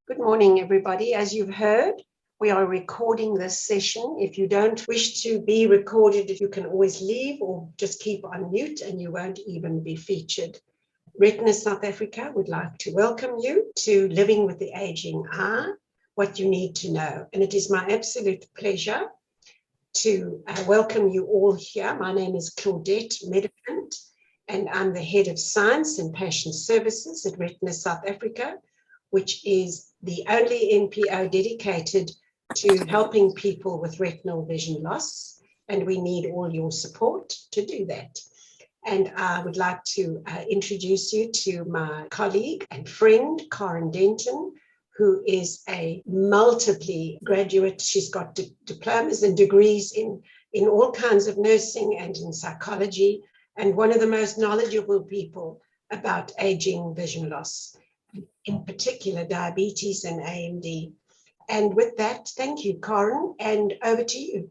Good morning, everybody. As you've heard, we are recording this session. If you don't wish to be recorded, you can always leave or just keep on mute and you won't even be featured. Retina South Africa would like to welcome you to Living with the Aging Eye, What You Need to Know. And it is my absolute pleasure to welcome you all here. My name is Claudette Medicant, and I'm the Head of Science and Patient Services at Retina South Africa, which is the only NPO dedicated to helping people with retinal vision loss. And we need all your support to do that. And I would like to introduce you to my colleague and friend, Karen Denton, who is a multiply graduate. She's got diplomas and degrees in all kinds of nursing and in psychology, and one of the most knowledgeable people about aging vision loss, in particular diabetes and AMD. And with that, thank you, Karen, and over to you.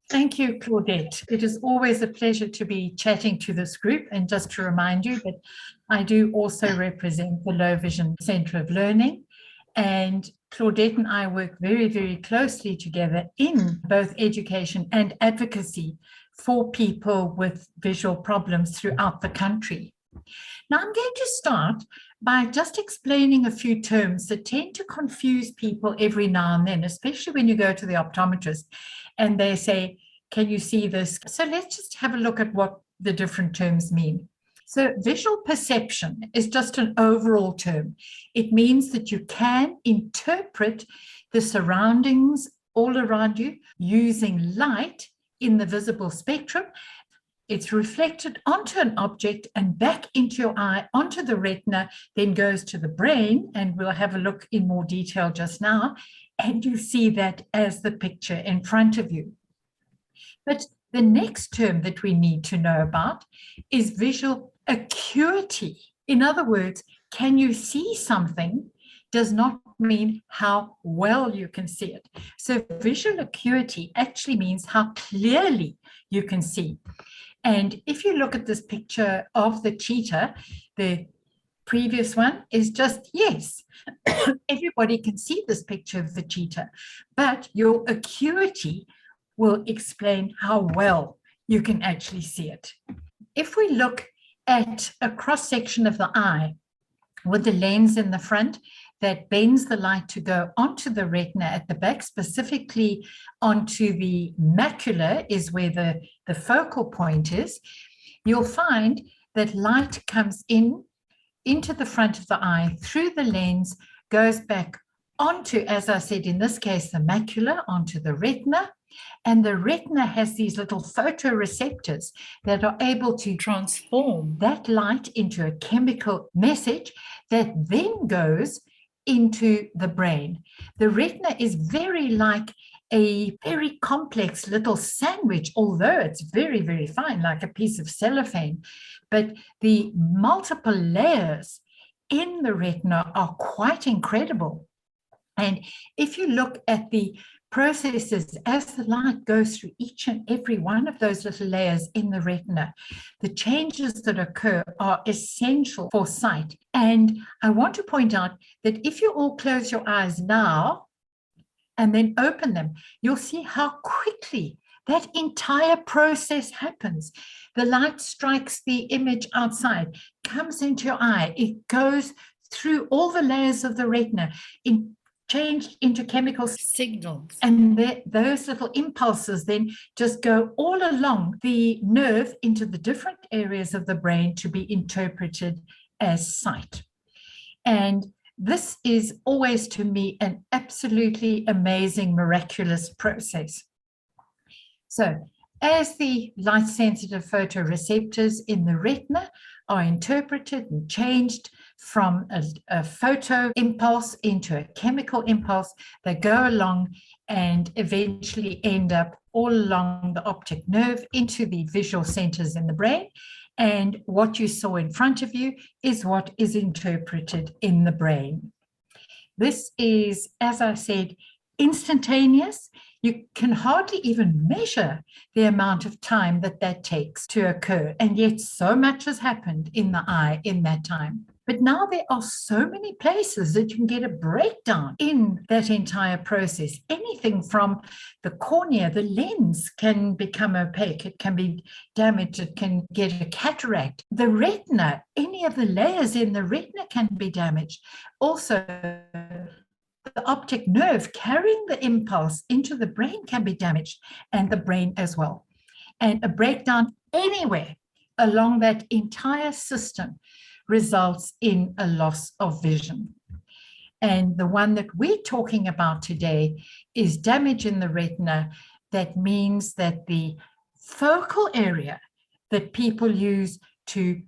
Thank you, Claudette. It is always a pleasure to be chatting to this group. And just to remind you that I do also represent the Low Vision Centre of Learning. And Claudette and I work very, very closely together in both education and advocacy for people with visual problems throughout the country. Now, I'm going to start by just explaining a few terms that tend to confuse people every now and then, especially when you go to the optometrist and they say, can you see this? So let's just have a look at what the different terms mean. So visual perception is just an overall term. It means that you can interpret the surroundings all around you using light in the visible spectrum. It's reflected onto an object and back into your eye, onto the retina, then goes to the brain, and we'll have a look in more detail just now, and you see that as the picture in front of you. But the next term that we need to know about is visual acuity. In other words, can you see something does not mean how well you can see it. So visual acuity actually means how clearly you can see. And if you look at this picture of the cheetah, the previous one is just, yes, everybody can see this picture of the cheetah, but your acuity will explain how well you can actually see it. If we look at a cross-section of the eye with the lens in the front that bends the light to go onto the retina at the back, specifically onto the macula is where the focal point is, you'll find that light comes into the front of the eye through the lens, goes back onto, as I said, in this case, the macula, onto the retina. And the retina has these little photoreceptors that are able to transform that light into a chemical message that then goes into the brain. The retina is very like a very complex little sandwich, although it's very, very fine, like a piece of cellophane. But the multiple layers in the retina are quite incredible. And if you look at the processes as the light goes through each and every one of those little layers in the retina, the changes that occur are essential for sight. And I want to point out that if you all close your eyes now and then open them, you'll see how quickly that entire process happens. The light strikes the image outside, comes into your eye, it goes through all the layers of the retina, changed into chemical signals. And those little impulses then just go all along the nerve into the different areas of the brain to be interpreted as sight. And this is always, to me, an absolutely amazing, miraculous process. So as the light-sensitive photoreceptors in the retina are interpreted and changed from a photo impulse into a chemical impulse, they go along and eventually end up all along the optic nerve into the visual centers in the brain. And what you saw in front of you is what is interpreted in the brain. This is, as I said, instantaneous. You can hardly even measure the amount of time that takes to occur. And yet so much has happened in the eye in that time. But now there are so many places that you can get a breakdown in that entire process. Anything from the cornea, the lens can become opaque, it can be damaged, it can get a cataract. The retina, any of the layers in the retina can be damaged. Also, the optic nerve carrying the impulse into the brain can be damaged, and the brain as well. And a breakdown anywhere along that entire system results in a loss of vision. And the one that we're talking about today is damage in the retina. That means that the focal area that people use to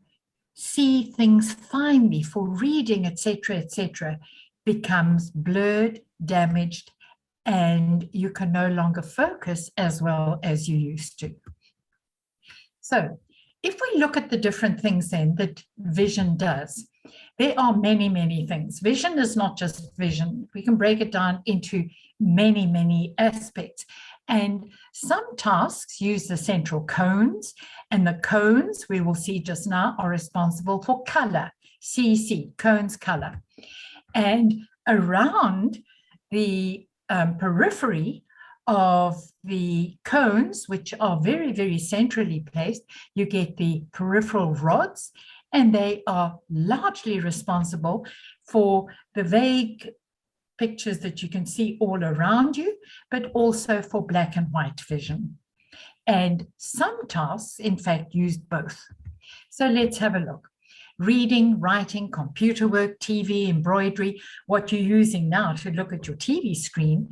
see things finely for reading, etc., becomes blurred, damaged, and you can no longer focus as well as you used to. So if we look at the different things then that vision does, there are many, many things. Vision is not just vision. We can break it down into many, many aspects. And some tasks use the central cones, and the cones we will see just now are responsible for color, CC, cones color. And around the periphery of the cones, which are very, very centrally placed, you get the peripheral rods, and they are largely responsible for the vague pictures that you can see all around you, but also for black and white vision. And some tasks, in fact, use both. So let's have a look. Reading, writing, computer work, TV, embroidery. What you're using now to look at your TV screen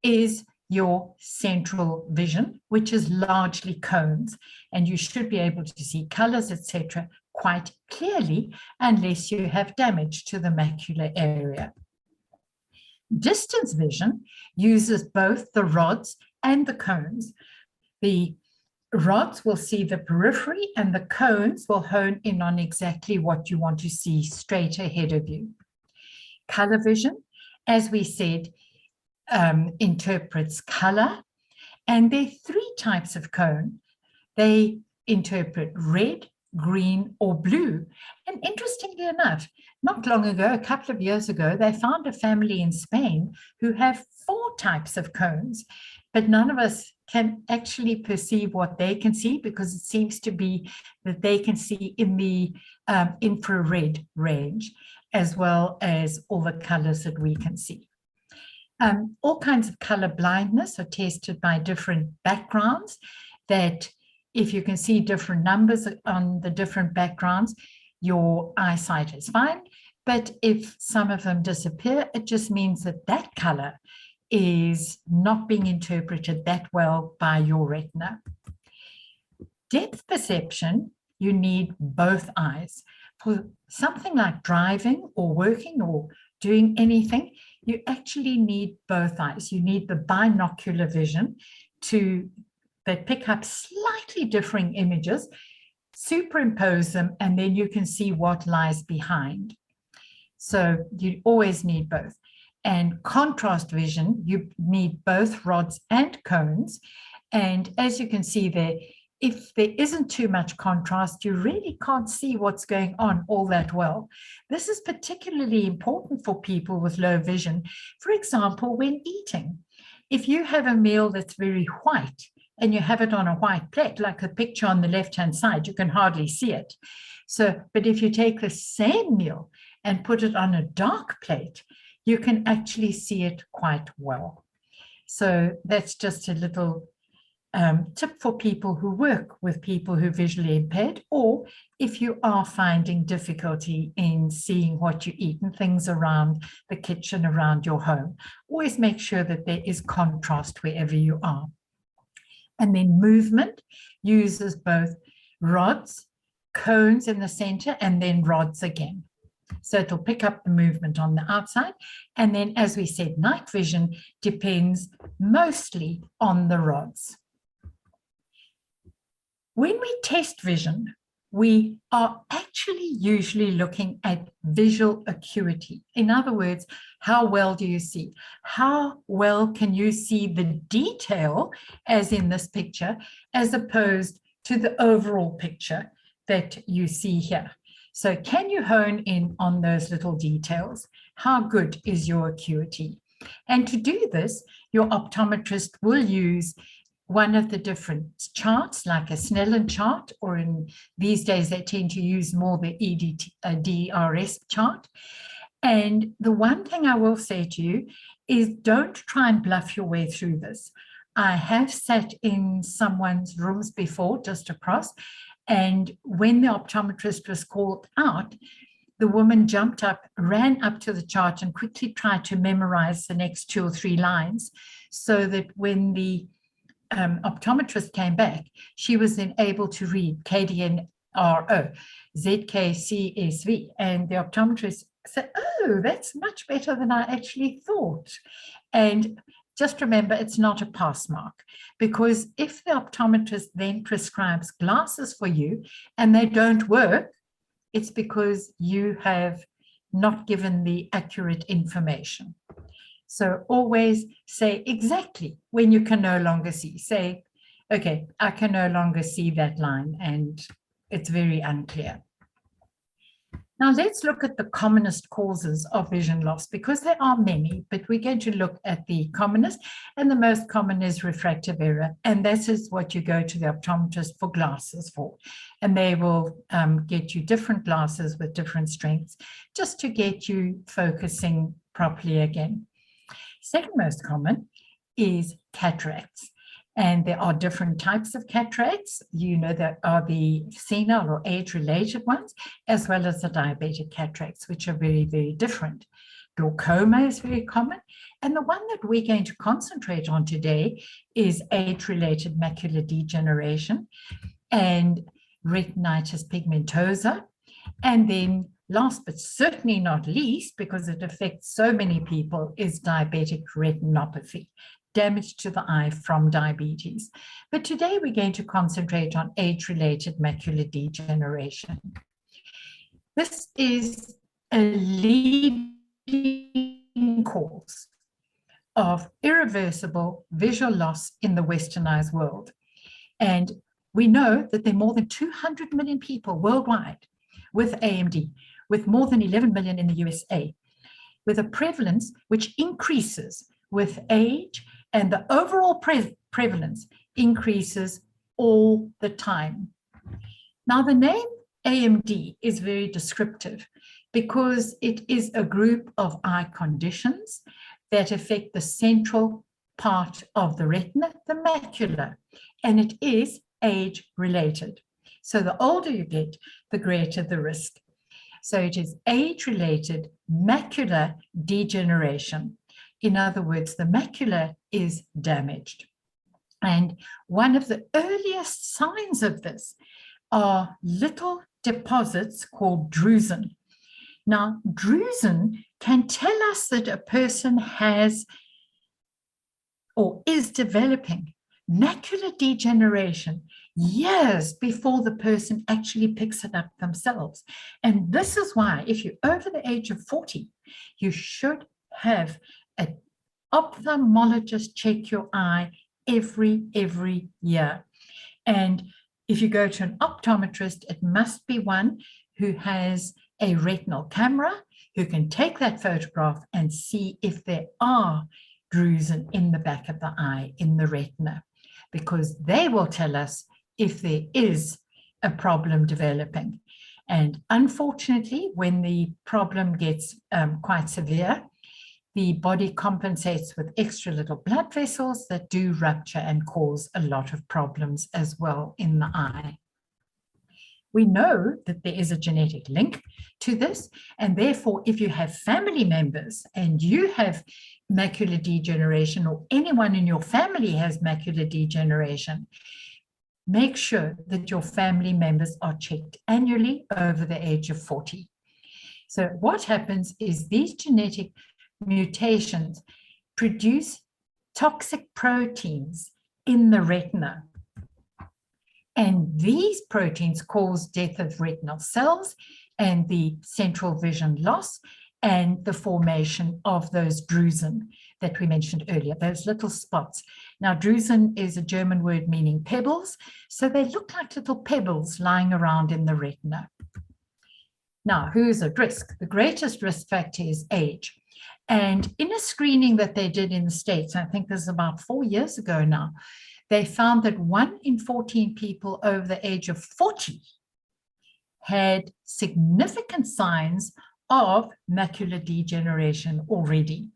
is your central vision, which is largely cones, and you should be able to see colors, etc., quite clearly unless you have damage to the macular area. Distance vision uses both the rods and the cones. The rods will see the periphery, and the cones will hone in on exactly what you want to see straight ahead of you. Color vision, as we said, interprets color, and there are three types of cone. They interpret red, green, or blue. And interestingly enough, not long ago, a couple of years ago, they found a family in Spain who have 4 types of cones, but none of us can actually perceive what they can see, because it seems to be that they can see in the infrared range, as well as all the colors that we can see. All kinds of color blindness are tested by different backgrounds, that if you can see different numbers on the different backgrounds, your eyesight is fine. But if some of them disappear, it just means that that color is not being interpreted that well by your retina. Depth perception, you need both eyes. For something like driving or working or doing anything, you actually need both eyes. You need the binocular vision that pick up slightly differing images, superimpose them, and then you can see what lies behind. So you always need both. And contrast vision, you need both rods and cones. And as you can see there, if there isn't too much contrast, you really can't see what's going on all that well. This is particularly important for people with low vision. For example, when eating, if you have a meal that's very white and you have it on a white plate, like the picture on the left-hand side, you can hardly see it. So, but if you take the same meal and put it on a dark plate, you can actually see it quite well. So that's just a little tip for people who work with people who are visually impaired, or if you are finding difficulty in seeing what you eat and things around the kitchen, around your home. Always make sure that there is contrast wherever you are. And then movement uses both rods, cones in the center, and then rods again. So it'll pick up the movement on the outside. And then, as we said, night vision depends mostly on the rods. When we test vision, we are actually usually looking at visual acuity. In other words, how well do you see? How well can you see the detail, as in this picture, as opposed to the overall picture that you see here? So can you hone in on those little details? How good is your acuity? And to do this, your optometrist will use one of the different charts, like a Snellen chart, or in these days they tend to use more the DRS chart. And the one thing I will say to you is don't try and bluff your way through this. I have sat in someone's rooms before, just across, and when the optometrist was called out, the woman jumped up, ran up to the chart and quickly tried to memorize the next 2 or 3 lines so that when the optometrist came back, she was then able to read KDNRO, ZKCSV. And the optometrist said, oh, that's much better than I actually thought. And just remember, it's not a pass mark, because if the optometrist then prescribes glasses for you and they don't work, it's because you have not given the accurate information. So always say exactly when you can no longer see. Say, okay, I can no longer see that line and it's very unclear. Now let's look at the commonest causes of vision loss, because there are many, but we're going to look at the commonest, and the most common is refractive error. And this is what you go to the optometrist for glasses for. And they will get you different glasses with different strengths just to get you focusing properly again. Second most common is cataracts. And there are different types of cataracts. You know, there are the senile or age-related ones, as well as the diabetic cataracts, which are very, very different. Glaucoma is very common. And the one that we're going to concentrate on today is age-related macular degeneration and retinitis pigmentosa. And then last but certainly not least, because it affects so many people, is diabetic retinopathy, damage to the eye from diabetes. But today we're going to concentrate on age-related macular degeneration. This is a leading cause of irreversible visual loss in the westernized world. And we know that there are more than 200 million people worldwide with AMD, with more than 11 million in the USA, with a prevalence which increases with age, and the overall prevalence increases all the time. Now, the name AMD is very descriptive because it is a group of eye conditions that affect the central part of the retina, the macula, and it is age-related. So the older you get, the greater the risk. So it is age-related macular degeneration. In other words, the macula is damaged. And one of the earliest signs of this are little deposits called drusen. Now, drusen can tell us that a person has or is developing macular degeneration years before the person actually picks it up themselves. And this is why, if you're over the age of 40, you should have an ophthalmologist check your eye every year. And if you go to an optometrist, it must be one who has a retinal camera, who can take that photograph and see if there are drusen in the back of the eye, in the retina, because they will tell us if there is a problem developing. And unfortunately, when the problem gets quite severe, the body compensates with extra little blood vessels that do rupture and cause a lot of problems as well in the eye. We know that there is a genetic link to this, and therefore, if you have family members and you have macular degeneration, or anyone in your family has macular degeneration, make sure that your family members are checked annually over the age of 40. So what happens is these genetic mutations produce toxic proteins in the retina. And these proteins cause death of retinal cells and the central vision loss and the formation of those drusen that we mentioned earlier, those little spots. Now, drusen is a German word meaning pebbles, so they look like little pebbles lying around in the retina. Now, who's at risk? The greatest risk factor is age. And in a screening that they did in the States, I think this is about 4 years ago now, they found that 1 in 14 people over the age of 40 had significant signs of macular degeneration already.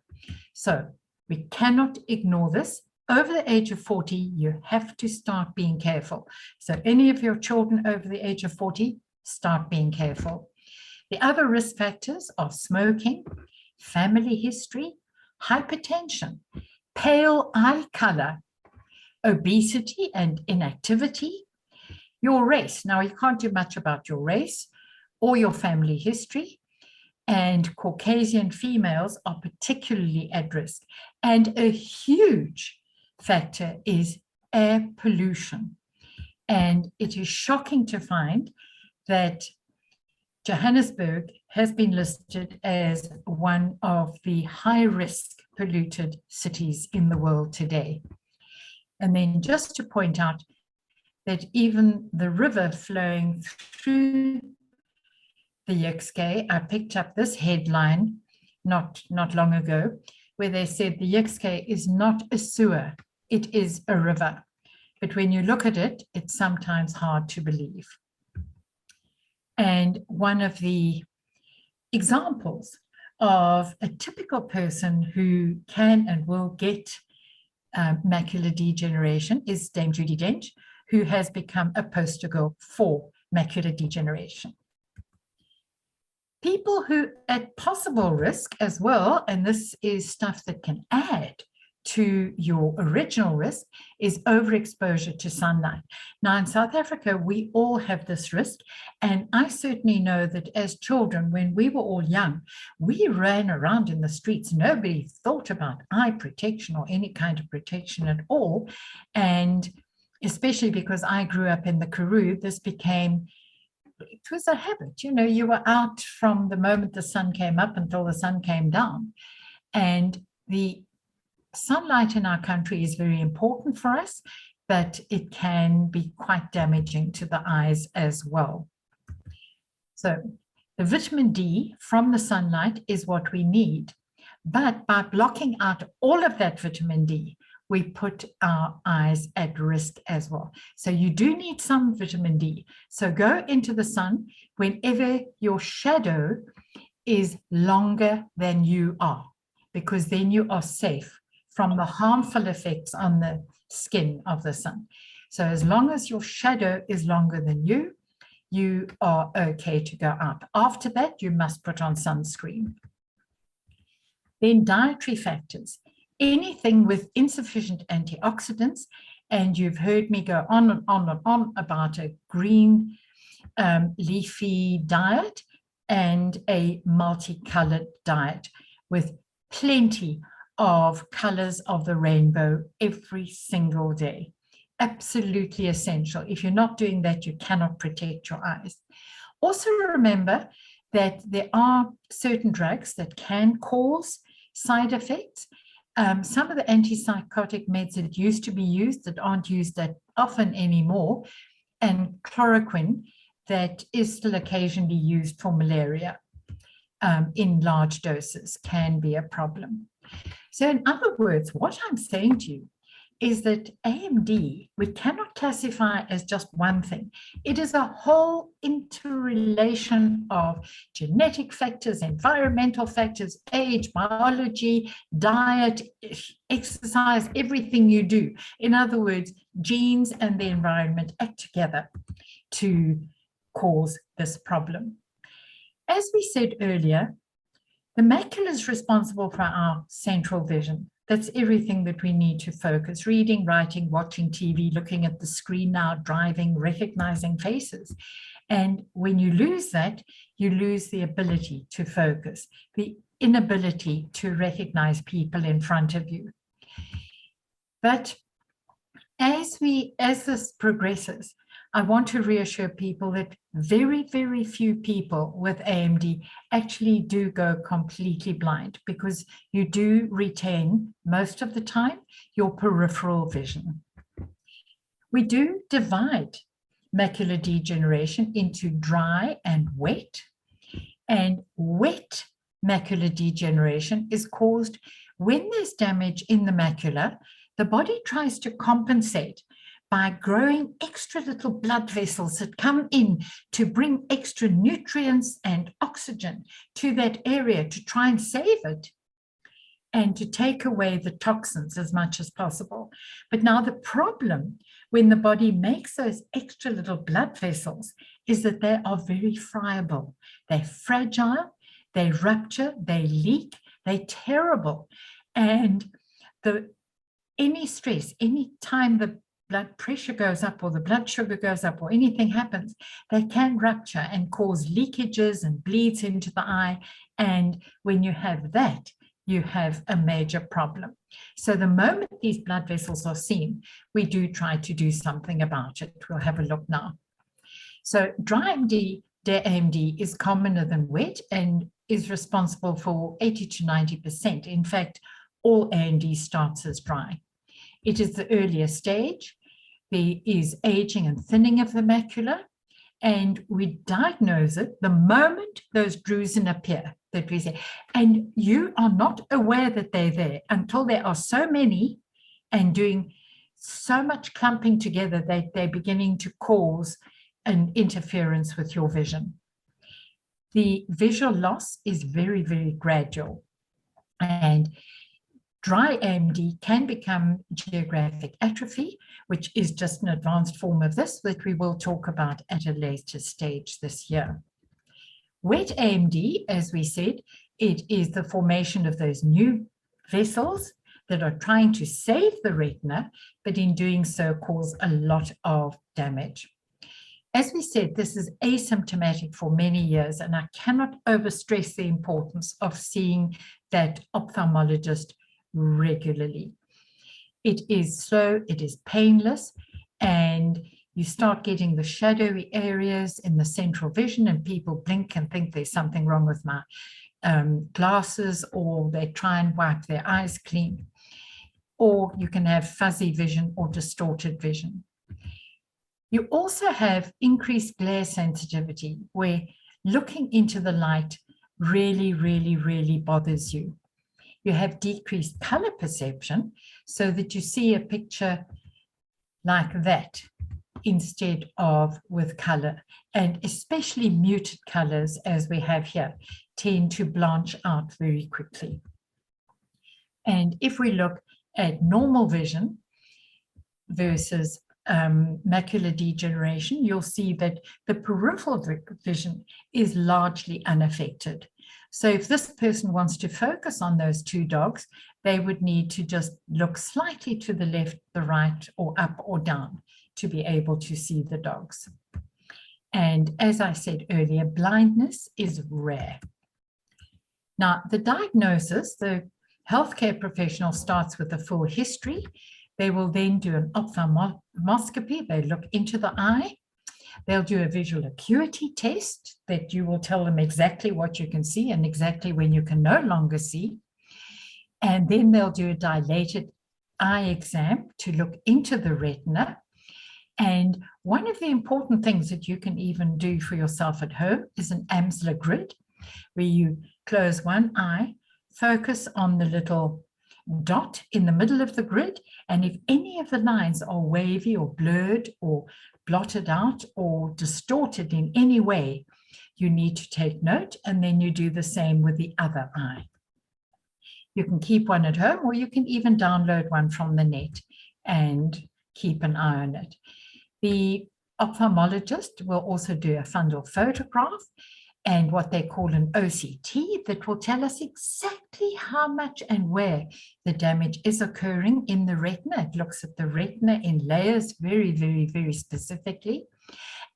So we cannot ignore this. Over the age of 40, you have to start being careful. So any of your children over the age of 40, start being careful. The other risk factors are smoking, family history, hypertension, pale eye color, obesity and inactivity, your race. Now, you can't do much about your race or your family history, and Caucasian females are particularly at risk. And a huge factor is air pollution. And it is shocking to find that Johannesburg has been listed as one of the high-risk polluted cities in the world today. And then just to point out that even the river flowing through the Yixkay, I picked up this headline not long ago, where they said the Yixkay is not a sewer, it is a river. But when you look at it, it's sometimes hard to believe. And one of the examples of a typical person who can and will get macular degeneration is Dame Judi Dench, who has become a poster girl for macular degeneration. People who at possible risk as well, and this is stuff that can add to your original risk, is overexposure to sunlight. Now, in South Africa, we all have this risk, and I certainly know that as children, when we were all young, we ran around in the streets. Nobody thought about eye protection or any kind of protection at all, and especially because I grew up in the Karoo, this became, it was a habit. You know, you were out from the moment the sun came up until the sun came down, and the sunlight in our country is very important for us, but it can be quite damaging to the eyes as well. So the vitamin D from the sunlight is what we need, but by blocking out all of that vitamin D, we put our eyes at risk as well. So you do need some vitamin D. So go into the sun whenever your shadow is longer than you are, because then you are safe from the harmful effects on the skin of the sun. So as long as your shadow is longer than you, you are okay to go out. After that, you must put on sunscreen. Then dietary factors. Anything with insufficient antioxidants, and you've heard me go on and on and on about a green leafy diet and a multicolored diet with plenty of colors of the rainbow every single day. Absolutely essential. If you're not doing that, you cannot protect your eyes. Also remember that there are certain drugs that can cause side effects. Some of the antipsychotic meds that used to be used that aren't used that often anymore, and chloroquine that is still occasionally used for malaria in large doses can be a problem. So in other words, what I'm saying to you is that AMD, we cannot classify as just one thing. It is a whole interrelation of genetic factors, environmental factors, age, biology, diet, exercise, everything you do. In other words, genes and the environment act together to cause this problem. As we said earlier, the macula is responsible for our central vision. That's everything that we need to focus: reading, writing, watching TV, looking at the screen now, driving, recognizing faces. And when you lose that, you lose the ability to focus, the inability to recognize people in front of you. But as this progresses, I want to reassure people that very, very few people with AMD actually do go completely blind, because you do retain most of the time your peripheral vision. We do divide macular degeneration into dry and wet. And wet macular degeneration is caused when there's damage in the macula. The body tries to compensate by growing extra little blood vessels that come in to bring extra nutrients and oxygen to that area to try and save it and to take away the toxins as much as possible. But now the problem when the body makes those extra little blood vessels is that they are very friable. They're fragile, they rupture, they leak, they're terrible. And any stress, any time the blood pressure goes up or the blood sugar goes up or anything happens, they can rupture and cause leakages and bleeds into the eye. And when you have that, you have a major problem. So the moment these blood vessels are seen, we do try to do something about it. We'll have a look now. So dry AMD, AMD is commoner than wet and is responsible for 80 to 90%. In fact, all AMD starts as dry. It is the earlier stage. There is aging and thinning of the macula, and we diagnose it the moment those drusen appear, that we say. And you are not aware that they're there until there are so many and doing so much clumping together that they're beginning to cause an interference with your vision. The visual loss is very, very gradual. And dry AMD can become geographic atrophy, which is just an advanced form of this that we will talk about at a later stage this year. Wet AMD, as we said, it is the formation of those new vessels that are trying to save the retina, but in doing so cause a lot of damage. As we said, this is asymptomatic for many years, and I cannot overstress the importance of seeing that ophthalmologist regularly. It is slow, it is painless, and you start getting the shadowy areas in the central vision, and people blink and think there's something wrong with my glasses, or they try and wipe their eyes clean. Or you can have fuzzy vision or distorted vision. You also have increased glare sensitivity, where looking into the light really, really, really bothers you. You have decreased color perception, so that you see a picture like that instead of with color. And especially muted colors, as we have here, tend to blanch out very quickly. And if we look at normal vision versus macular degeneration, you'll see that the peripheral vision is largely unaffected. So if this person wants to focus on those two dogs, they would need to just look slightly to the left, the right, or up or down to be able to see the dogs. And as I said earlier, blindness is rare. Now, the diagnosis, the healthcare professional starts with a full history. They will then do an ophthalmoscopy. They look into the eye. They'll do a visual acuity test that you will tell them exactly what you can see and exactly when you can no longer see. And then they'll do a dilated eye exam to look into the retina. And one of the important things that you can even do for yourself at home is an Amsler grid, where you close one eye, focus on the little dot in the middle of the grid, and if any of the lines are wavy or blurred or blotted out or distorted in any way, you need to take note, and then you do the same with the other eye. You can keep one at home, or you can even download one from the net and keep an eye on it. The ophthalmologist will also do a fundal photograph and what they call an OCT that will tell us exactly how much and where the damage is occurring in the retina. It looks at the retina in layers very, very, very specifically.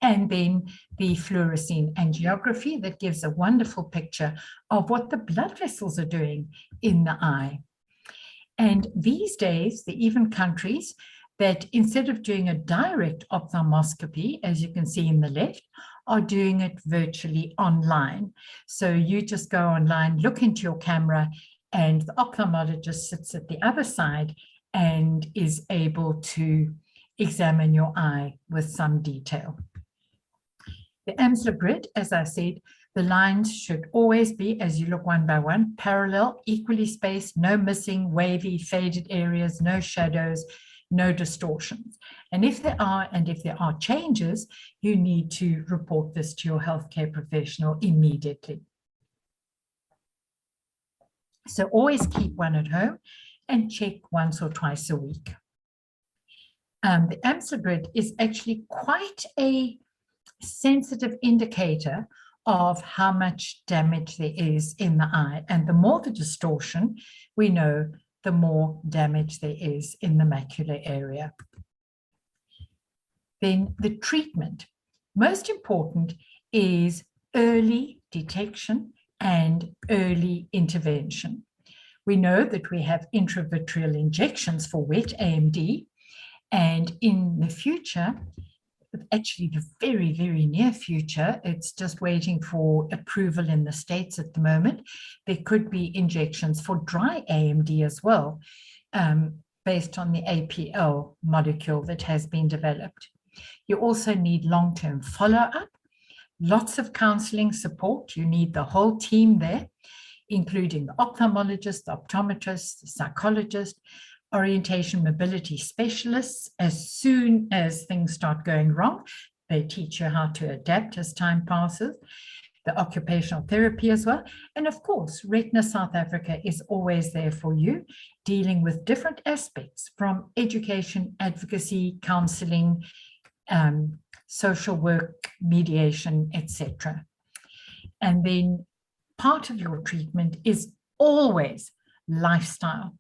And then the fluorescein angiography that gives a wonderful picture of what the blood vessels are doing in the eye. And these days, there are even countries that instead of doing a direct ophthalmoscopy, as you can see in the left, are doing it virtually online. So you just go online, look into your camera, and the ophthalmologist sits at the other side and is able to examine your eye with some detail. The Amsler grid, as I said, The lines should always be, as you look one by one, parallel, equally spaced, no missing, wavy, faded areas, no shadows, no distortions. And if there are changes, you need to report this to your healthcare professional immediately. So always keep one at home and check once or twice a week. The AMSA grid is actually quite a sensitive indicator of how much damage there is in the eye. And the more the distortion, we know the more damage there is in the macular area. Then the treatment. Most important is early detection and early intervention. We know that we have intravitreal injections for wet AMD, and in the future, actually the very, very near future, it's just waiting for approval in the States at the moment, there could be injections for dry AMD as well, based on the APL molecule that has been developed. You also need long-term follow-up, lots of counseling support. You need the whole team there, including the ophthalmologist, the optometrist, the psychologist, orientation mobility specialists. As soon as things start going wrong, they teach you how to adapt as time passes, the occupational therapy as well. And of course, Retina South Africa is always there for you, dealing with different aspects from education, advocacy, counseling, social work, mediation, etc. And then part of your treatment is always lifestyle.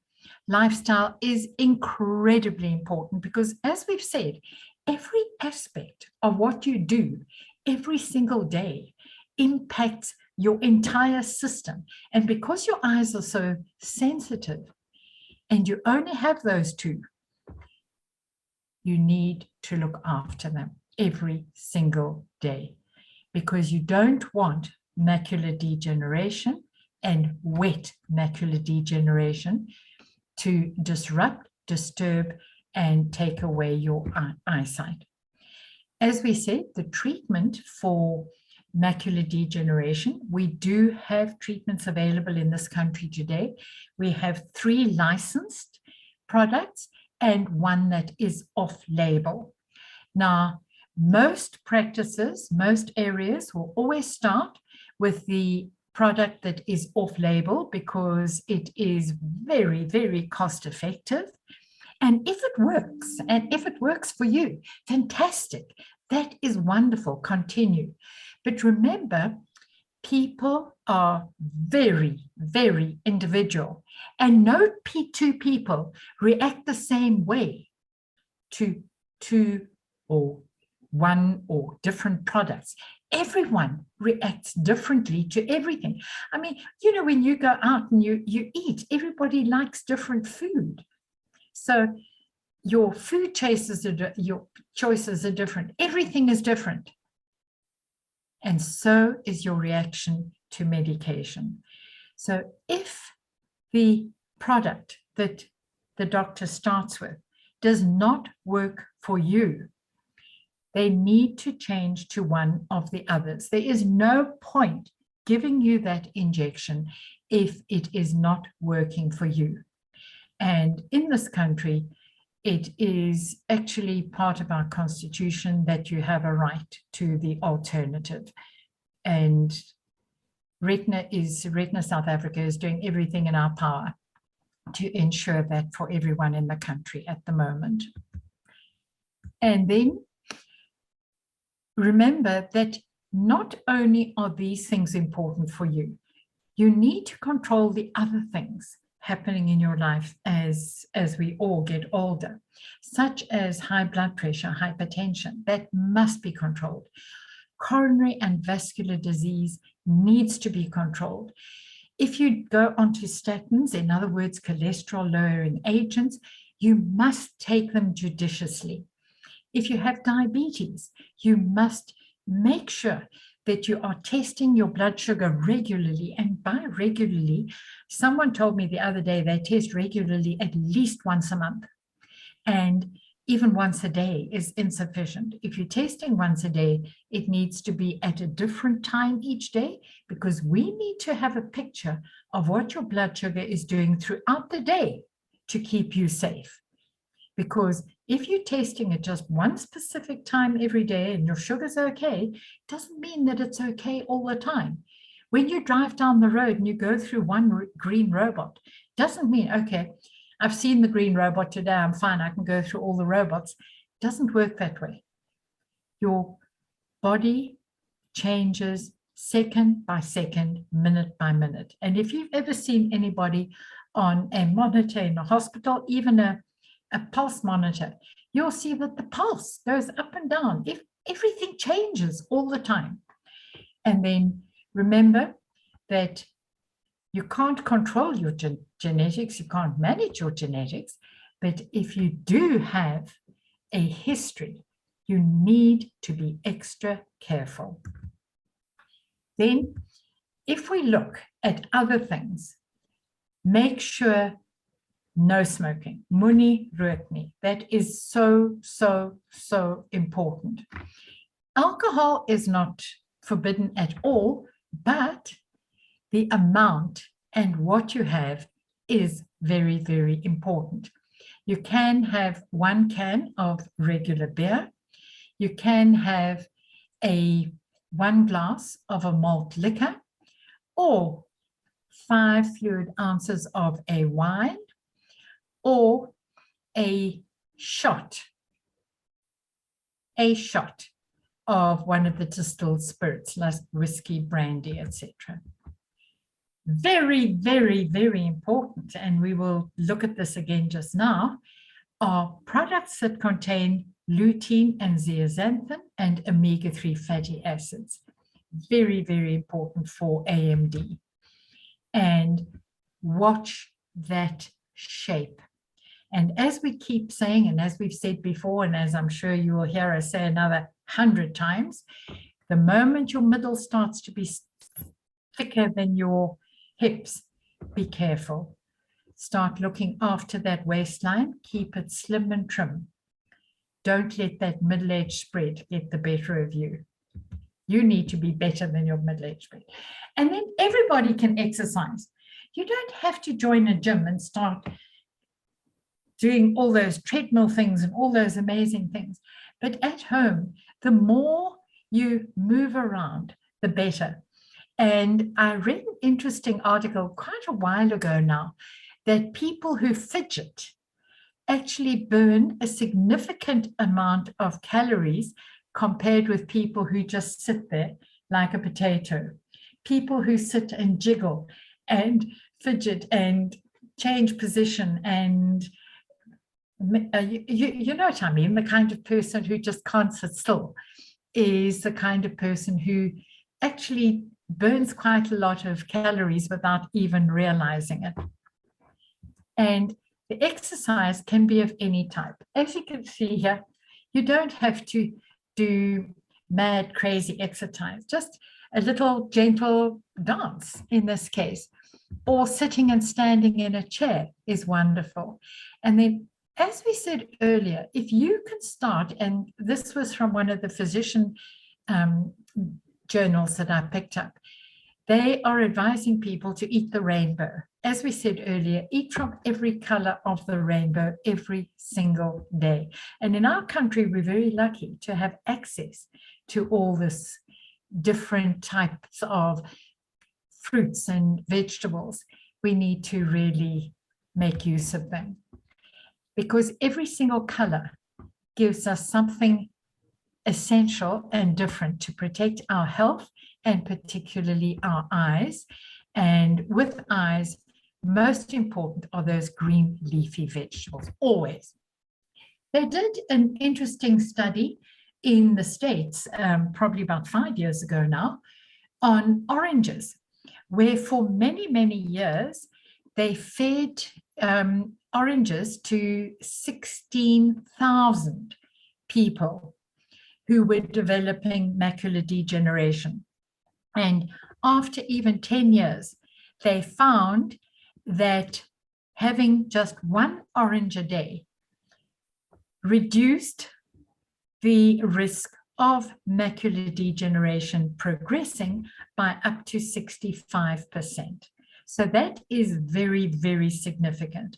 Lifestyle is incredibly important because, as we've said, every aspect of what you do every single day impacts your entire system. And because your eyes are so sensitive and you only have those two, you need to look after them every single day, because you don't want macular degeneration and wet macular degeneration to disrupt, disturb, and take away your eyesight. As we said, the treatment for macular degeneration, we do have treatments available in this country today. We have 3 licensed products and 1 that is off-label. Now, most practices, most areas will always start with the product that is off-label because it is very, very cost effective. And if it works, and if it works for you, fantastic. That is wonderful. Continue. But remember, people are very, very individual, and no two people react the same way to 2 or 1 or different products. Everyone reacts differently to everything. I mean, you know, when you go out and you eat, everybody likes different food. So your food choices are different. Everything is different. And so is your reaction to medication. So if the product that the doctor starts with does not work for you, they need to change to one of the others. There is no point giving you that injection if it is not working for you. And in this country, it is actually part of our constitution that you have a right to the alternative. And Retina South Africa is doing everything in our power to ensure that for everyone in the country at the moment. And then remember that not only are these things important for you, you need to control the other things happening in your life as we all get older, such as high blood pressure, hypertension. That must be controlled. Coronary and vascular disease needs to be controlled. If you go onto statins, in other words, cholesterol lowering agents, you must take them judiciously. If you have diabetes, you must make sure that you are testing your blood sugar regularly. And by regularly, someone told me the other day they test regularly at least once a month. And even once a day is insufficient. If you're testing once a day, it needs to be at a different time each day, because we need to have a picture of what your blood sugar is doing throughout the day to keep you safe. Because if you're testing at just one specific time every day and your sugar's okay, it doesn't mean that it's okay all the time. When you drive down the road and you go through one green robot, doesn't mean, okay, I've seen the green robot today, I'm fine, I can go through all the robots. It doesn't work that way. Your body changes second by second, minute by minute. And if you've ever seen anybody on a monitor in a hospital, even a pulse monitor, you'll see that the pulse goes up and down. If everything changes all the time. And then remember that you can't control your genetics, you can't manage your genetics, but if you do have a history, you need to be extra careful. Then, if we look at other things, make sure no smoking. Moenie rook nie. That is so, so, so important. Alcohol is not forbidden at all, but the amount and what you have is very, very important. You can have 1 can of regular beer. You can have 1 glass of a malt liquor, or 5 fluid ounces of a wine, or a shot of one of the distilled spirits, like whiskey, brandy, etc. Very, very, very important, and we will look at this again just now, are products that contain lutein and zeaxanthin and omega-3 fatty acids. Very, very important for AMD. And watch that shape. And as we keep saying, and as we've said before, and as I'm sure you will hear us say another 100 times, the moment your middle starts to be thicker than your hips, be careful. Start looking after that waistline. Keep it slim and trim. Don't let that middle edge spread get the better of you. You need to be better than your middle edge spread. And then everybody can exercise. You don't have to join a gym and start doing all those treadmill things and all those amazing things. But at home, the more you move around, the better. And I read an interesting article quite a while ago now that people who fidget actually burn a significant amount of calories compared with people who just sit there like a potato. People who sit and jiggle and fidget and change position and you know what I mean, the kind of person who just can't sit still is the kind of person who actually burns quite a lot of calories without even realizing it. And the exercise can be of any type. As you can see here, you don't have to do mad, crazy exercise, just a little gentle dance in this case, or sitting and standing in a chair is wonderful. And then, as we said earlier, if you can start, and this was from one of the physician journals that I picked up, they are advising people to eat the rainbow. As we said earlier, eat from every color of the rainbow every single day. And in our country, we're very lucky to have access to all this different types of fruits and vegetables. We need to really make use of them, because every single color gives us something essential and different to protect our health, and particularly our eyes. And with eyes, most important are those green leafy vegetables, always. They did an interesting study in the States, probably about 5 years ago now, on oranges, where for many, many years, they fed oranges to 16,000 people who were developing macular degeneration. And after even 10 years, they found that having just 1 orange a day reduced the risk of macular degeneration progressing by up to 65%. So that is very, very significant.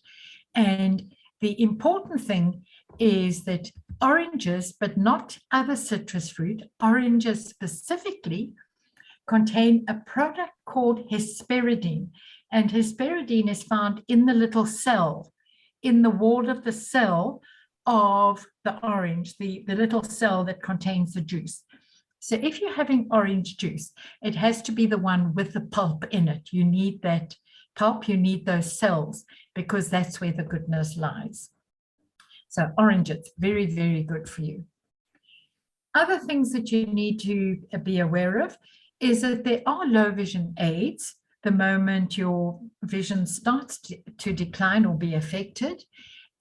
And the important thing is that oranges, but not other citrus fruit, oranges specifically, contain a product called hesperidine. And hesperidine is found in the little cell, in the wall of the cell of the orange, the little cell that contains the juice. So if you're having orange juice, it has to be the one with the pulp in it. You need that pulp, you need those cells, because that's where the goodness lies. So oranges, very, very good for you. Other things that you need to be aware of is that there are low vision aids the moment your vision starts to decline or be affected,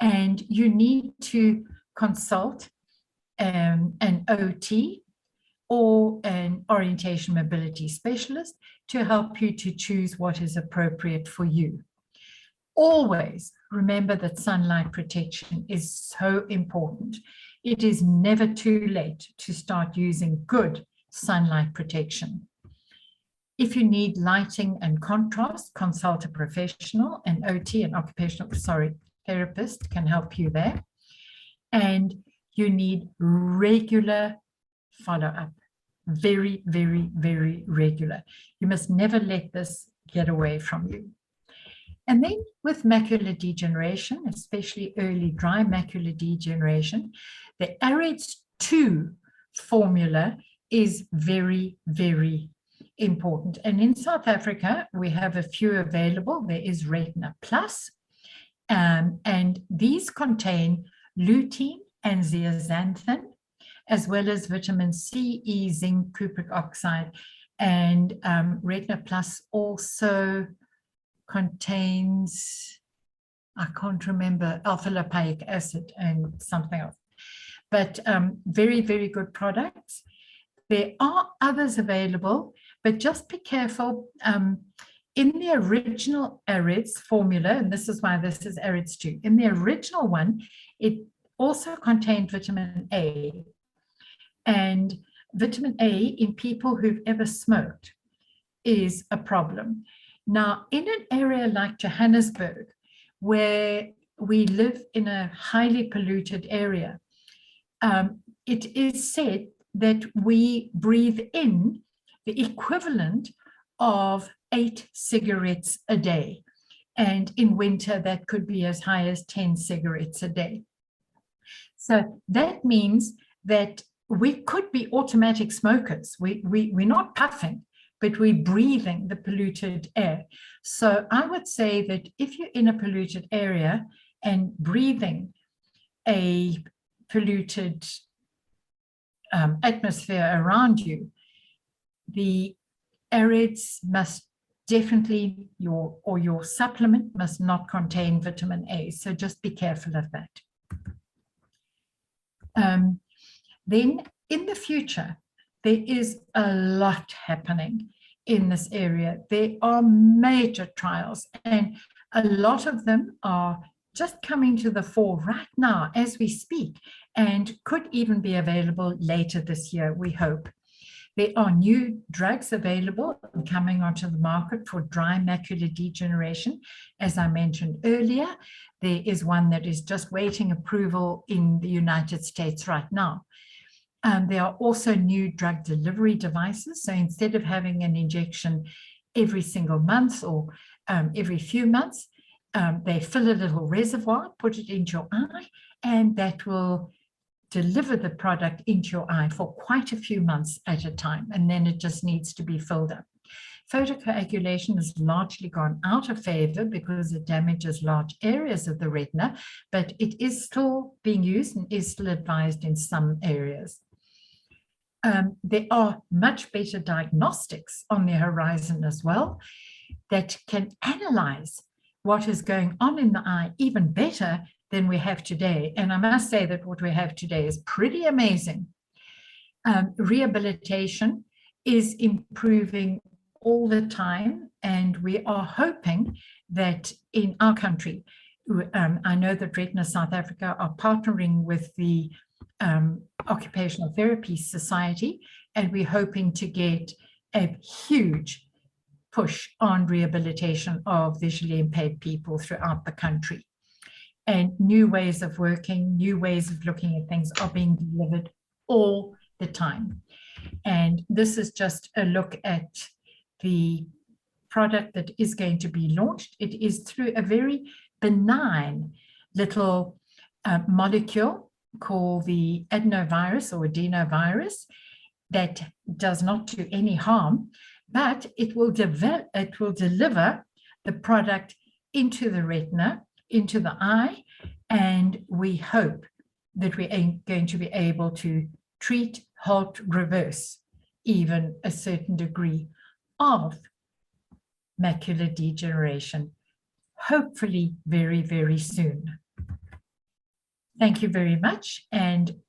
and you need to consult an OT or an orientation mobility specialist to help you to choose what is appropriate for you. Always remember that sunlight protection is so important. It is never too late to start using good sunlight protection. If you need lighting and contrast, consult a professional. An OT, an occupational therapist, can help you there. And you need regular follow-up, very, very, very regular. You must never let this get away from you. And then with macular degeneration, especially early dry macular degeneration, the AREDS 2 formula is very, very important. And in South Africa, we have a few available. There is Retina Plus, and these contain lutein and zeaxanthin, as well as vitamin C, E, zinc, cupric oxide, and Retina Plus also contains, I can't remember, alpha-lipoic acid and something else, but very, very good products. There are others available, but just be careful. In the original AREDS formula, and this is why this is AREDS 2, in the original one, it also contained vitamin A. And vitamin A in people who've ever smoked is a problem. Now, in an area like Johannesburg, where we live in a highly polluted area, it is said that we breathe in the equivalent of 8 cigarettes a day. And in winter, that could be as high as 10 cigarettes a day. So that means that we could be automatic smokers. We're not puffing, but we're breathing the polluted air. So I would say that if you're in a polluted area and breathing a polluted atmosphere around you, the AREDS must definitely, your supplement must not contain vitamin A. So just be careful of that. Then in the future, there is a lot happening in this area. There are major trials, and a lot of them are just coming to the fore right now as we speak, and could even be available later this year, we hope. There are new drugs available and coming onto the market for dry macular degeneration. As I mentioned earlier, there is one that is just waiting approval in the United States right now. There are also new drug delivery devices. So instead of having an injection every single month or every few months, they fill a little reservoir, put it into your eye, and that will deliver the product into your eye for quite a few months at a time, and then it just needs to be filled up. Photocoagulation has largely gone out of favor because it damages large areas of the retina, but it is still being used and is still advised in some areas. There are much better diagnostics on the horizon as well that can analyze what is going on in the eye even better than we have today. And I must say that what we have today is pretty amazing. Rehabilitation is improving all the time, and we are hoping that in our country, I know that Retina South Africa are partnering with the Occupational Therapy Society, and we're hoping to get a huge push on rehabilitation of visually impaired people throughout the country. And new ways of working, new ways of looking at things are being delivered all the time. And this is just a look at the product that is going to be launched. It is through a very benign little molecule called the adenovirus or adenovirus that does not do any harm, but it will deliver the product into the retina, into the eye, and we hope that we are going to be able to treat, halt, reverse even a certain degree of macular degeneration, hopefully very, very soon. Thank you very much. And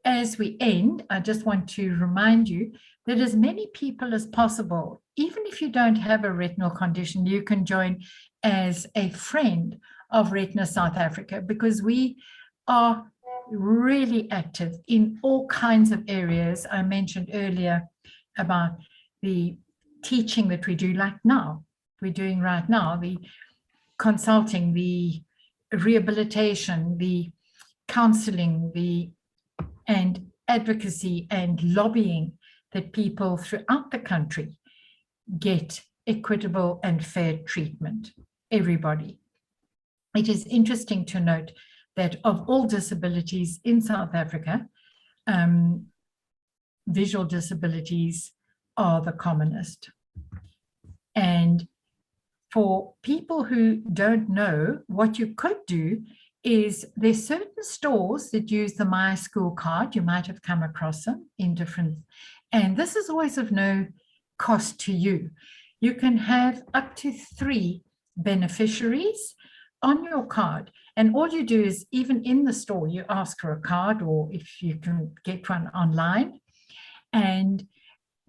as we end, I just want to remind you that as many people as possible, even if you don't have a retinal condition, you can join as a friend of Retina South Africa, because we are really active in all kinds of areas. I mentioned earlier about the teaching that we do, like now, we're doing right now, the consulting, the rehabilitation, the counseling, and advocacy and lobbying that people throughout the country get equitable and fair treatment, everybody. It is interesting to note that of all disabilities in South Africa, visual disabilities are the commonest. And for people who don't know, what you could do is there's certain stores that use the My School card. You might have come across them in different, and this is always of no cost to you. You can have up to 3 beneficiaries on your card, and all you do is, even in the store, you ask for a card, or if you can get one online, and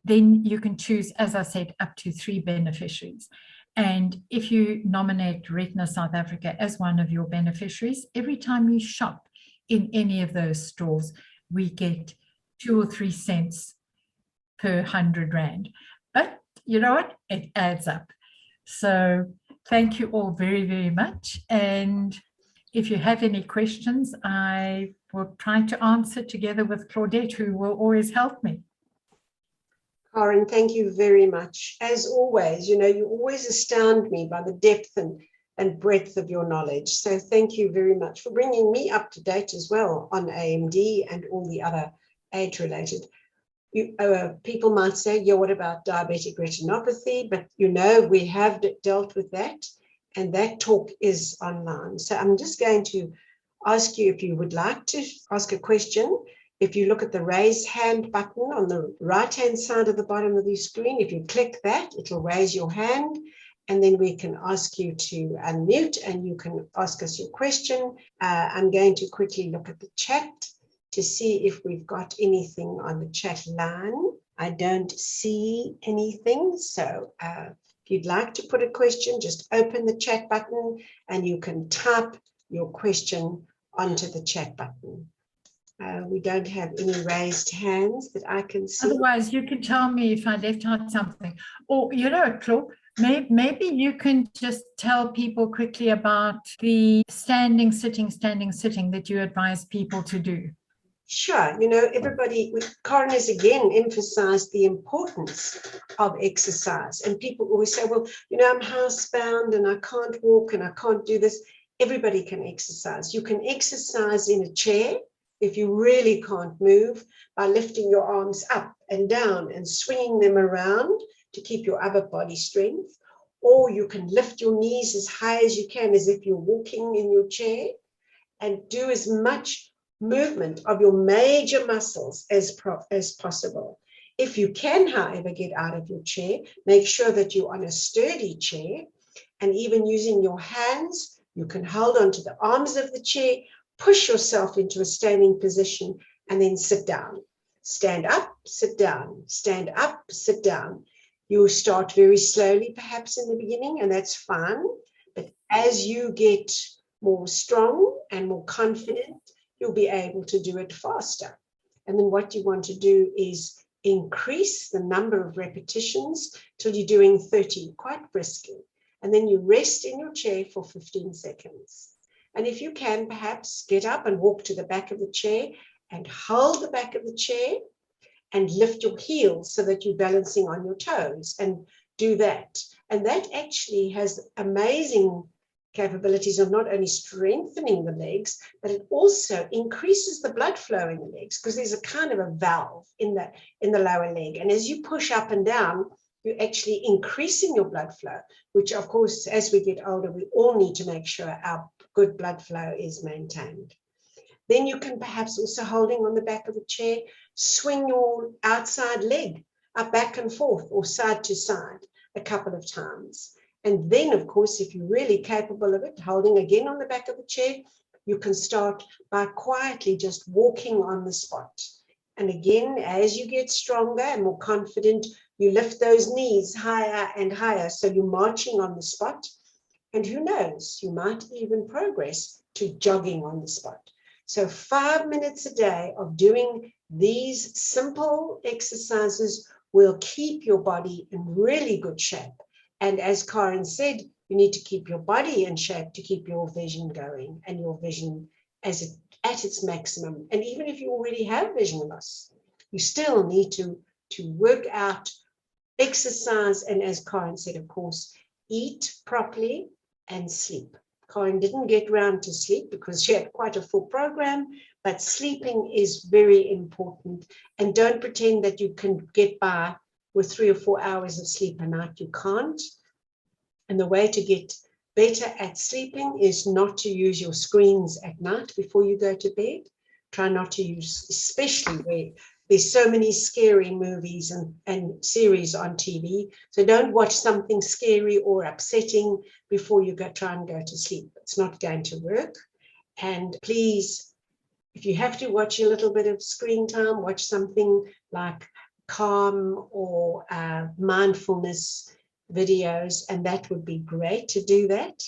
then you can choose, as I said, up to 3 beneficiaries. And if you nominate Retina South Africa as one of your beneficiaries, every time you shop in any of those stores, we get 2 or 3 cents per 100 Rand. But you know what? It adds up. So thank you all very, very much. And if you have any questions, I will try to answer together with Claudette, who will always help me. Karen, thank you very much. As always, you know, you always astound me by the depth and breadth of your knowledge. So thank you very much for bringing me up to date as well on AMD and all the other age-related. People might say, yeah, what about diabetic retinopathy? But, you know, we have dealt with that, and that talk is online. So I'm just going to ask you if you would like to ask a question. If you look at the raise hand button on the right-hand side of the bottom of the screen, if you click that, it'll raise your hand, and then we can ask you to unmute and you can ask us your question. I'm going to quickly look at the chat to see if we've got anything on the chat line. I don't see anything. So if you'd like to put a question, just open the chat button and you can type your question onto the chat button. We don't have any raised hands that I can see. Otherwise, you can tell me if I left out something. Or, you know, Claude, maybe you can just tell people quickly about the standing, sitting that you advise people to do. Sure. You know, everybody, Karen has again emphasized the importance of exercise. And people always say, well, you know, I'm housebound and I can't walk and I can't do this. Everybody can exercise. You can exercise in a chair if you really can't move, by lifting your arms up and down and swinging them around to keep your upper body strength. Or you can lift your knees as high as you can, as if you're walking in your chair, and do as much movement of your major muscles as possible. If you can, however, get out of your chair, make sure that you're on a sturdy chair, and even using your hands, you can hold onto the arms of the chair, push yourself into a standing position, and then sit down. Stand up, sit down, stand up, sit down. You will start very slowly, perhaps in the beginning, and that's fine. But as you get more strong and more confident, you'll be able to do it faster. And then what you want to do is increase the number of repetitions till you're doing 30, quite briskly. And then you rest in your chair for 15 seconds. And if you can, perhaps get up and walk to the back of the chair and hold the back of the chair and lift your heels so that you're balancing on your toes, and do that. And that actually has amazing capabilities of not only strengthening the legs, but it also increases the blood flow in the legs, because there's a kind of a valve in the lower leg. And as you push up and down, you're actually increasing your blood flow, which of course, as we get older, we all need to make sure our good blood flow is maintained. Then you can perhaps also, holding on the back of the chair, swing your outside leg up back and forth or side to side a couple of times. And then, of course, if you're really capable of it, holding again on the back of the chair, you can start by quietly just walking on the spot. And again, as you get stronger and more confident, you lift those knees higher and higher. So you're marching on the spot. And who knows, you might even progress to jogging on the spot. So 5 minutes a day of doing these simple exercises will keep your body in really good shape. And as Karen said, you need to keep your body in shape to keep your vision going and your vision at its maximum. And even if you already have vision loss, you still need to work out, exercise, and as Karen said, of course, eat properly and sleep. Karen didn't get round to sleep because she had quite a full program, but sleeping is very important. And don't pretend that you can get by with 3 or 4 hours of sleep a night. You can't. And the way to get better at sleeping is not to use your screens at night before you go to bed. Try not to use, especially where there's so many scary movies and series on TV. So don't watch something scary or upsetting before you try and go to sleep. It's not going to work. And please, if you have to watch a little bit of screen time, watch something like calm or mindfulness videos, and that would be great to do that.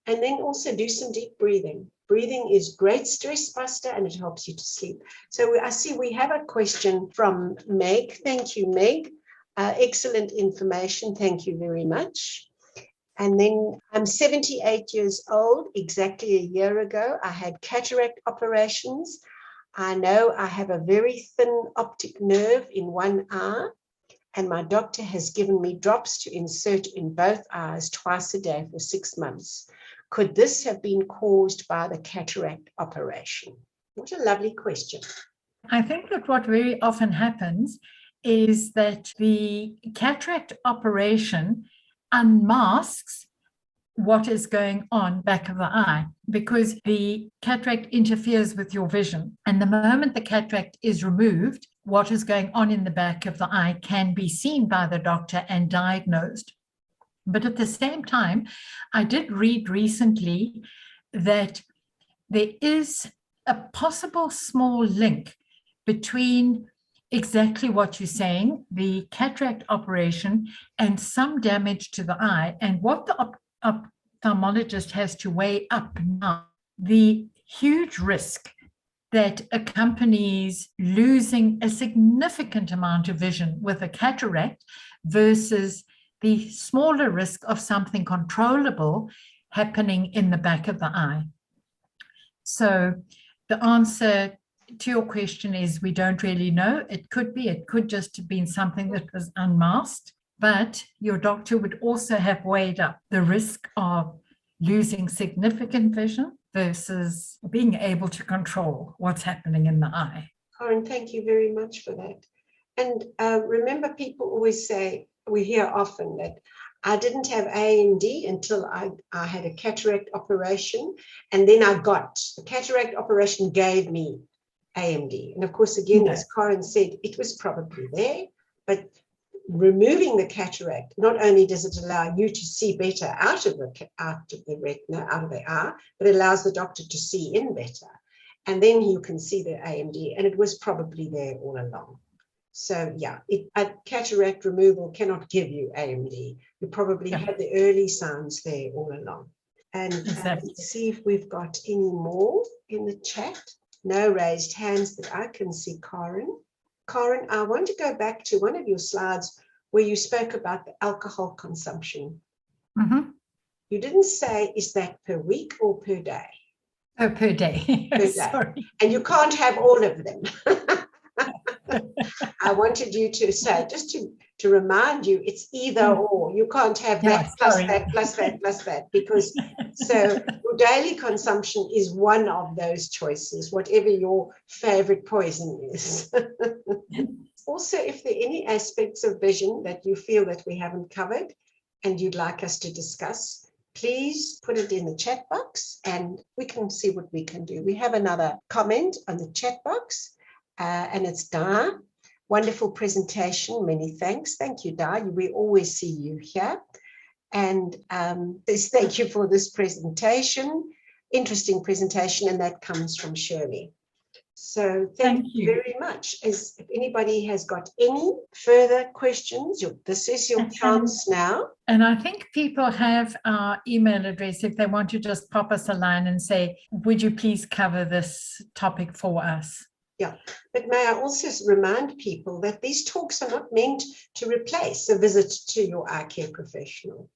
And then also do some deep breathing. Breathing is great stress buster and it helps you to sleep. So I see we have a question from Meg. Thank you, Meg. Excellent information. Thank you very much. And then I'm 78 years old. Exactly a year ago, I had cataract operations. I know I have a very thin optic nerve in one eye, and my doctor has given me drops to insert in both eyes twice a day for 6 months. Could this have been caused by the cataract operation? What a lovely question. I think that what very often happens is that the cataract operation unmasks what is going on back of the eye, because the cataract interferes with your vision. And the moment the cataract is removed, what is going on in the back of the eye can be seen by the doctor and diagnosed. But at the same time, I did read recently that there is a possible small link between exactly what you're saying, the cataract operation, and some damage to the eye. And what the ophthalmologist has to weigh up now, the huge risk that accompanies losing a significant amount of vision with a cataract versus the smaller risk of something controllable happening in the back of the eye. So the answer to your question is we don't really know. It could just have been something that was unmasked, but your doctor would also have weighed up the risk of losing significant vision versus being able to control what's happening in the eye. Karen, thank you very much for that. And remember, people always say, we hear often that I didn't have AMD until I had a cataract operation, and then the cataract operation gave me AMD. And of course, again, as Karen said, it was probably there, but removing the cataract, not only does it allow you to see better out of the retina, out of the eye, but it allows the doctor to see in better. And then you can see the AMD, and it was probably there all along. So yeah, a cataract removal cannot give you AMD. You probably had the early signs there all along. And Exactly. let's see if we've got any more in the chat. No raised hands that I can see, Karen. Karen, I want to go back to one of your slides where you spoke about the alcohol consumption. Mm-hmm. You didn't say, is that per week or per day? Oh, per day. Per day. Sorry. And you can't have all of them. I wanted you to say, just to remind you, it's either or. You can't have that plus that plus that plus that, because so your daily consumption is one of those choices, whatever your favorite poison is. Also, if there are any aspects of vision that you feel that we haven't covered and you'd like us to discuss, please put it in the chat box and we can see what we can do. We have another comment on the chat box, and it's Di. Wonderful presentation. Many thanks. Thank you, Di. We always see you here. And thank you for this presentation. Interesting presentation, and that comes from Shirley. So thank you very much. If anybody has got any further questions, this is your chance now. And I think people have our email address if they want to just pop us a line and say, would you please cover this topic for us? Yeah, but may I also remind people that these talks are not meant to replace a visit to your eye care professional.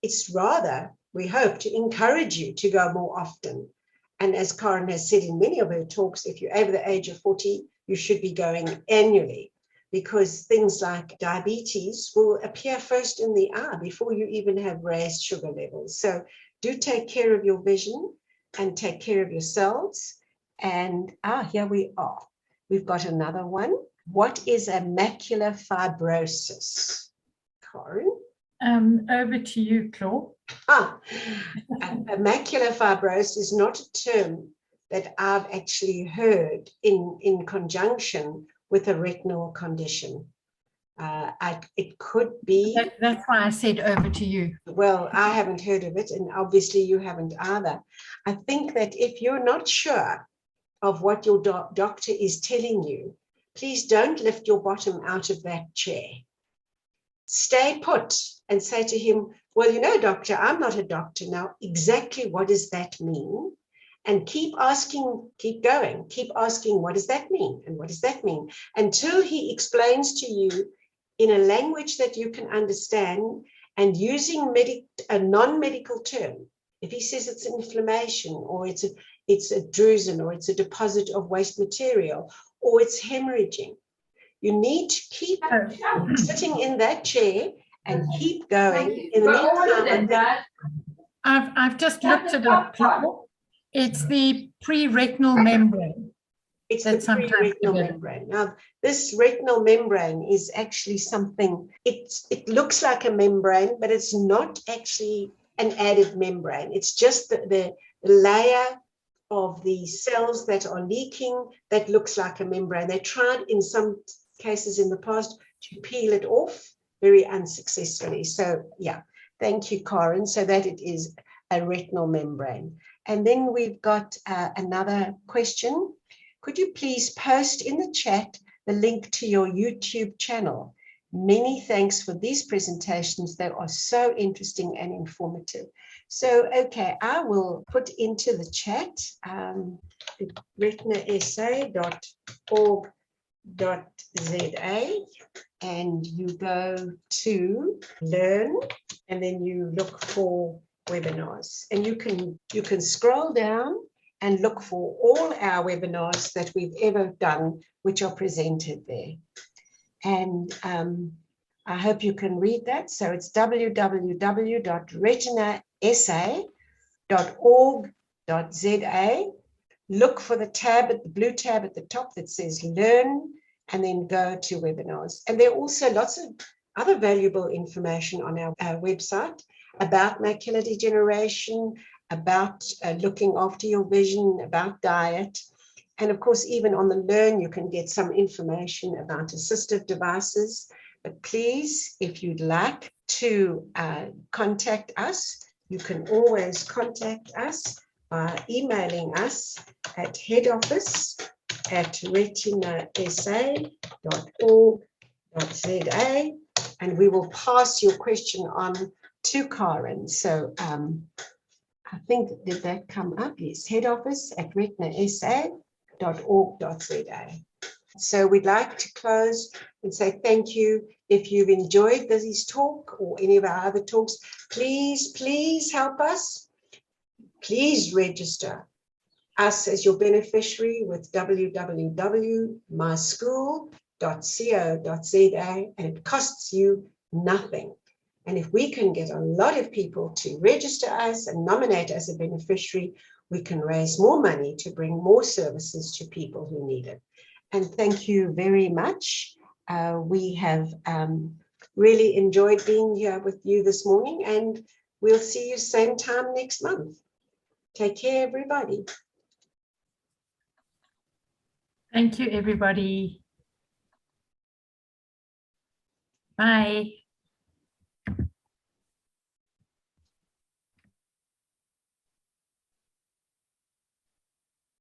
It's rather, we hope, to encourage you to go more often. And as Karen has said in many of her talks, if you're over the age of 40, you should be going annually, because things like diabetes will appear first in the eye before you even have raised sugar levels. So do take care of your vision and take care of yourselves. And here we are. We've got another one. What is a macular fibrosis? Karen? Over to you, Claude. A macular fibrosis is not a term that I've actually heard in conjunction with a retinal condition. It could be. That's why I said over to you. Well, I haven't heard of it, and obviously you haven't either. I think that if you're not sure of what your doctor is telling you, please don't lift your bottom out of that chair. Stay put and say to him, well, you know, doctor, I'm not a doctor now. Exactly what does that mean? And keep asking, keep going, keep asking, what does that mean? And what does that mean? Until he explains to you in a language that you can understand and using a non-medical term. If he says it's an inflammation, or it's a drusen, or it's a deposit of waste material, or it's hemorrhaging, you need to keep sitting in that chair and keep going. In the meantime, I've just looked it up. It's the pre-retinal membrane. It's the pre-retinal membrane. Now, this retinal membrane is actually something, it looks like a membrane, but it's not actually an added membrane. It's just the layer of the cells that are leaking that looks like a membrane. They tried in some cases in the past to peel it off very unsuccessfully. So yeah, thank you, Karen. So that it is a retinal membrane. And then we've got another question. Could you please post in the chat the link to your YouTube channel? Many thanks for these presentations. They are so interesting and informative. So, okay, I will put into the chat retinasa.org.za, and you go to learn, and then you look for webinars, and you can scroll down and look for all our webinars that we've ever done, which are presented there. And I hope you can read that. So it's www.retinasa.org.za. Look for the tab, the blue tab at the top that says Learn, and then go to webinars. And there are also lots of other valuable information on our website about macular degeneration, about looking after your vision, about diet. And of course, even on the Learn, you can get some information about assistive devices. But please, if you'd like to contact us, you can always contact us by emailing us at headoffice@retinasa.org.za, and we will pass your question on to Karen. So I think, did that come up? Yes, head office at retinasa.org.za. So we'd like to close and say thank you. If you've enjoyed this talk or any of our other talks, please help us. Please register us as your beneficiary with www.myschool.co.za, and it costs you nothing. And if we can get a lot of people to register us and nominate as a beneficiary, we can raise more money to bring more services to people who need it. And thank you very much. We have really enjoyed being here with you this morning, and we'll see you same time next month. Take care, everybody. Thank you, everybody. Bye.